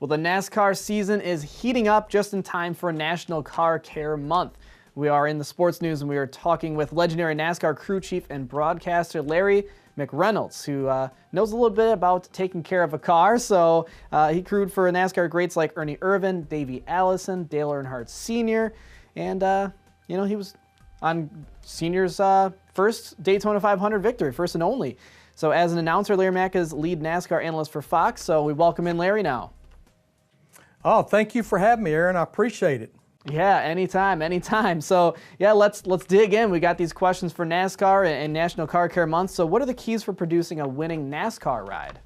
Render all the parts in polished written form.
Well, the NASCAR season is heating up just in time for National Car Care Month. We are in the sports news and we are talking with legendary NASCAR crew chief and broadcaster Larry McReynolds, who knows a little bit about taking care of a car. So he crewed for NASCAR greats like Ernie Irvan, Davey Allison, Dale Earnhardt Sr., and he was on Senior's first Daytona 500 victory, first and only. So as an announcer, Larry Mack is lead NASCAR analyst for Fox. So we welcome in Larry now. Oh, thank you for having me, Aaron. I appreciate it. Yeah, anytime. So yeah, let's dig in. We got these questions for NASCAR and National Car Care Month. So what are the keys for producing a winning NASCAR ride?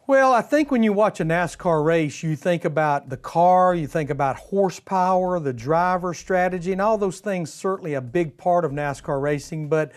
Well, I think when you watch a NASCAR race, you think about the car, you think about horsepower, the driver strategy, and all those things certainly a big part of NASCAR racing. But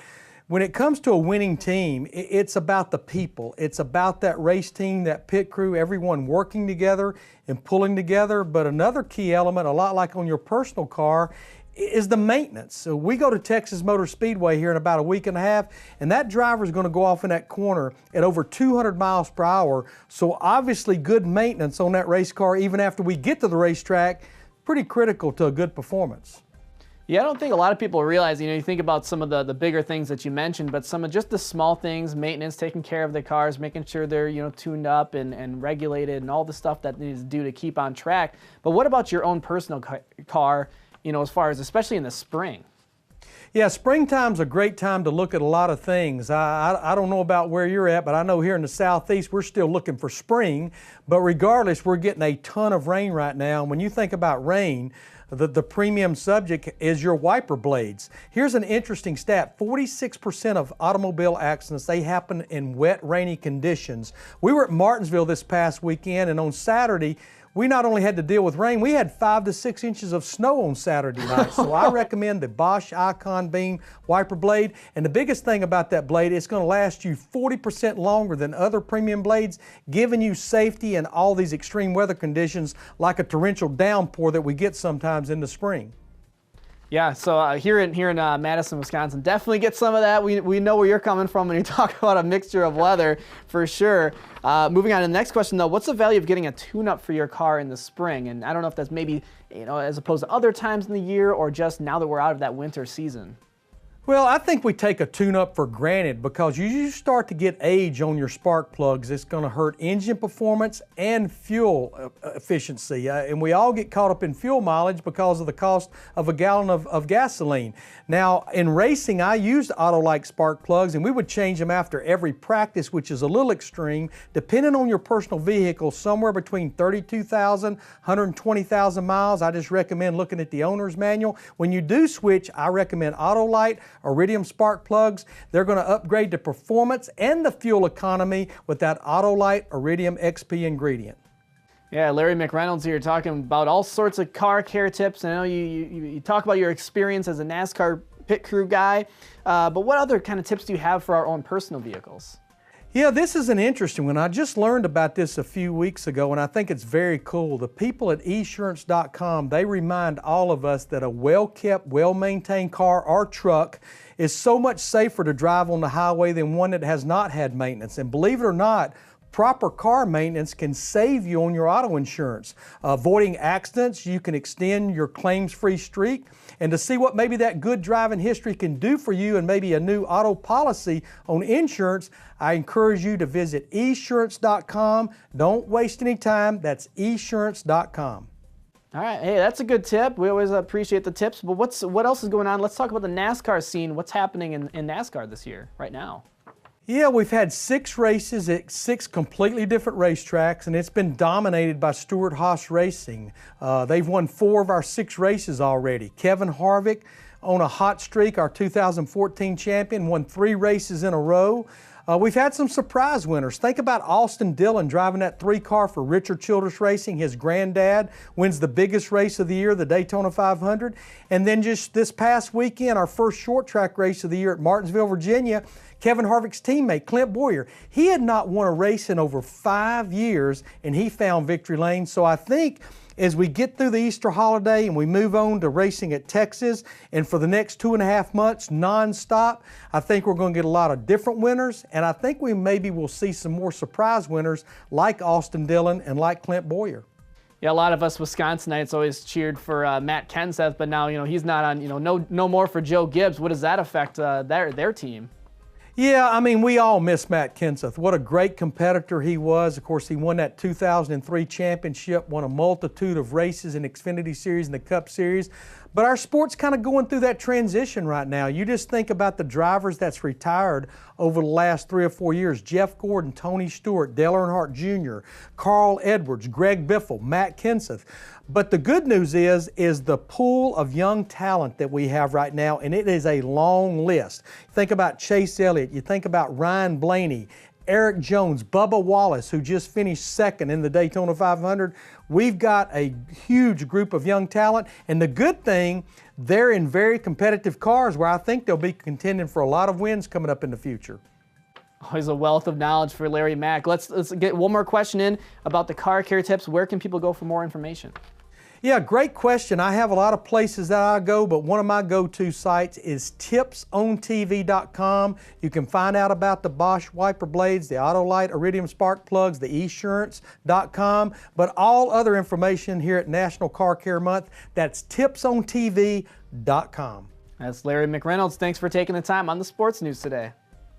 when it comes to a winning team, it's about the people. It's about that race team, that pit crew, everyone working together and pulling together. But another key element, a lot like on your personal car, is the maintenance. So we go to Texas Motor Speedway here in about a week and a half, and that driver is going to go off in that corner at over 200 miles per hour. So obviously good maintenance on that race car, even after we get to the racetrack, pretty critical to a good performance. Yeah, I don't think a lot of people realize, you think about some of the bigger things that you mentioned, but some of just the small things, maintenance, taking care of the cars, making sure they're, tuned up and regulated and all the stuff that needs to do to keep on track. But what about your own personal car, as far as, especially in the spring? Yeah, springtime's a great time to look at a lot of things. I don't know about where you're at, but I know here in the Southeast we're still looking for spring. But regardless, we're getting a ton of rain right now. And when you think about rain, the premium subject is your wiper blades. Here's an interesting stat. 46% of automobile accidents, they happen in wet, rainy conditions. We were at Martinsville this past weekend, and on Saturday, we not only had to deal with rain, we had 5 to 6 inches of snow on Saturday night. So I recommend the Bosch Icon Beam wiper blade. And the biggest thing about that blade, it's going to last you 40% longer than other premium blades, giving you safety in all these extreme weather conditions like a torrential downpour that we get sometimes in the spring. Yeah, so here in Madison, Wisconsin, definitely get some of that. We know where you're coming from when you talk about a mixture of weather, for sure. Moving on to the next question, though, what's the value of getting a tune-up for your car in the spring? And I don't know if that's maybe, as opposed to other times in the year or just now that we're out of that winter season. Well, I think we take a tune-up for granted because you start to get age on your spark plugs. It's going to hurt engine performance and fuel efficiency. And we all get caught up in fuel mileage because of the cost of a gallon of gasoline. Now, in racing, I used Autolite spark plugs, and we would change them after every practice, which is a little extreme. Depending on your personal vehicle, somewhere between 32,000, 120,000 miles. I just recommend looking at the owner's manual. When you do switch, I recommend Autolite Iridium spark plugs. They're going to upgrade the performance and the fuel economy with that Autolite Iridium XP ingredient. Yeah, Larry McReynolds here talking about all sorts of car care tips. I know you talk about your experience as a NASCAR pit crew guy, but what other kind of tips do you have for our own personal vehicles? Yeah, this is an interesting one. I just learned about this a few weeks ago, and I think it's very cool. The people at esurance.com, they remind all of us that a well-kept, well-maintained car or truck is so much safer to drive on the highway than one that has not had maintenance. And believe it or not, proper car maintenance can save you on your auto insurance. Avoiding accidents, you can extend your claims-free streak. And to see what maybe that good driving history can do for you and maybe a new auto policy on insurance, I encourage you to visit esurance.com. Don't waste any time. That's esurance.com. All right, hey, that's a good tip. We always appreciate the tips. But what else is going on? Let's talk about the NASCAR scene. What's happening in NASCAR this year, right now? Yeah, we've had 6 races at 6 completely different racetracks, and it's been dominated by Stewart-Haas Racing. They've won 4 of our 6 races already. Kevin Harvick on a hot streak, our 2014 champion, won 3 races in a row. We've had some surprise winners. Think about Austin Dillon driving that 3-car for Richard Childress Racing. His granddad wins the biggest race of the year, the Daytona 500. And then just this past weekend, our first short track race of the year at Martinsville, Virginia, Kevin Harvick's teammate, Clint Boyer, he had not won a race in over 5 years, and he found victory lane. So I think as we get through the Easter holiday and we move on to racing at Texas, and for the next 2.5 months nonstop, I think we're going to get a lot of different winners, and I think we maybe will see some more surprise winners like Austin Dillon and like Clint Boyer. Yeah, a lot of us Wisconsinites always cheered for Matt Kenseth, but now he's not on. No more for Joe Gibbs. What does that affect their team? Yeah, I mean, we all miss Matt Kenseth. What a great competitor he was. Of course, he won that 2003 championship, won a multitude of races in Xfinity Series and the Cup Series. But our sport's kind of going through that transition right now. You just think about the drivers that's retired over the last 3 or 4 years. Jeff Gordon, Tony Stewart, Dale Earnhardt Jr., Carl Edwards, Greg Biffle, Matt Kenseth. But the good news is the pool of young talent that we have right now, and it is a long list. Think about Chase Elliott. You think about Ryan Blaney, Eric Jones, Bubba Wallace, who just finished second in the Daytona 500. We've got a huge group of young talent, and the good thing, they're in very competitive cars where I think they'll be contending for a lot of wins coming up in the future. Always a wealth of knowledge for Larry Mack. Let's get one more question in about the car care tips. Where can people go for more information? Yeah, great question. I have a lot of places that I go, but one of my go-to sites is tipsontv.com. You can find out about the Bosch wiper blades, the Autolite Iridium spark plugs, the esurance.com, but all other information here at National Car Care Month, that's tipsontv.com. That's Larry McReynolds. Thanks for taking the time on the Sports News today.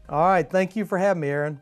All right, thank you for having me, Aaron.